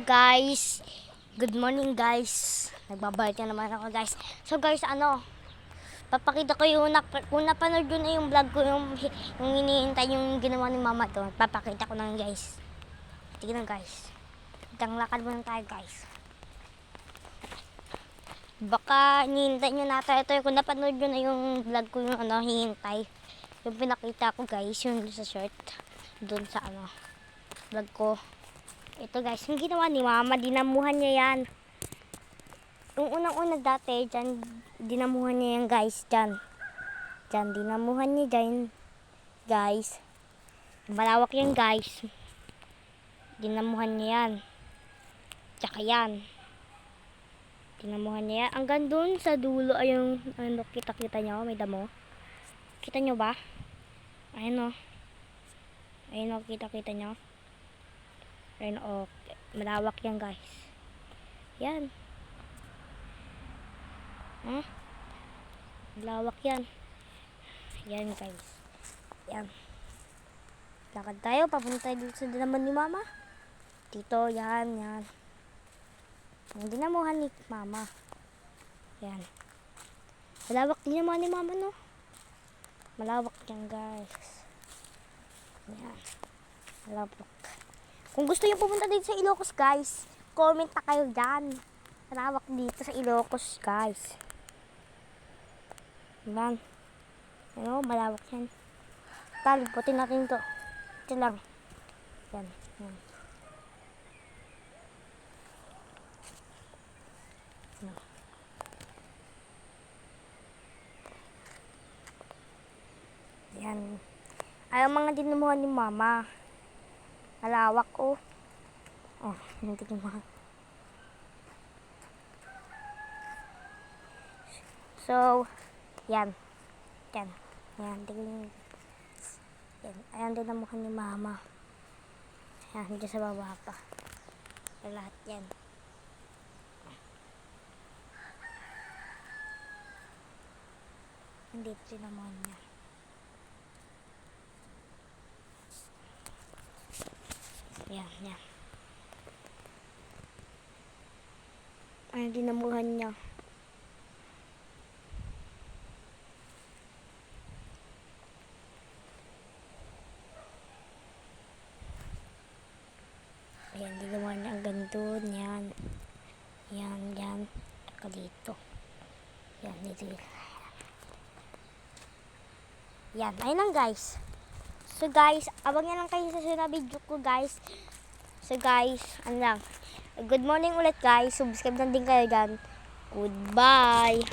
guys, good morning guys. Nagbabalik na naman ako guys. So guys, papakita ko kung napanood yun na yung vlog ko, yung hinihintay yung ginawa ni mama to. Papakita ko na guys. Tignan guys. Itang lakad muna tayo guys. Baka hinihintay nyo na tayo ito. Kung napanood yun na yung vlog ko, yung hihintay. Yung pinakita ko guys, yung sa shirt. Doon sa vlog ko. Ito guys, yung ginawa ni mama, dinamuhan niya yan. Yung unang-unang dati, dyan, dinamuhan niya yan guys, dyan. Dyan, dinamuhan niya dyan, guys. Malawak yan guys. Dinamuhan niya yan. Tsaka yan. Dinamuhan niya yan. Hanggang dun sa dulo, ay yung, kita-kita nyo, may damo. Kita nyo ba? Ayun o. Ayun o, kita-kita nyo. Ayun o, malawak yan guys. Yan. Malawak yan. Yan guys. Yan. Lakad tayo, papunta tayo dito sa dinaman ni mama. Dito, yan, yan. Ang dinamuhan ni mama. Yan. Malawak din naman ni mama, no? Malawak yan guys. Yan. Malawak. Kung gusto nyo pumunta dito sa Ilocos guys, comment na kayo dyan. Malawak dito sa Ilocos guys. Yan. Ano, malawak yan. Taliputin natin to. Ito lang. Yan. Yan. Yan. Ayaw mga dinamuhan ni mama. Malawak oh. Oh, yan tignan mo. So, yan. Yan. Yan, tignan. Yan. Ayan din ang mukha ni mama. Yan, dito sa baba pa. Lahat yan. Dito din ang mukha niya. Yan, yan. Ayan din ang mukha niya. Ayan, ginawa niya ang ganito. Yan. Yan, yan. Saka dito. Yan, dito. Yan, ayun lang guys. So guys, abangan lang kayo sa sunod na video ko guys. So guys, ano lang. Good morning ulit guys. Subscribe na din kayo dyan. Goodbye.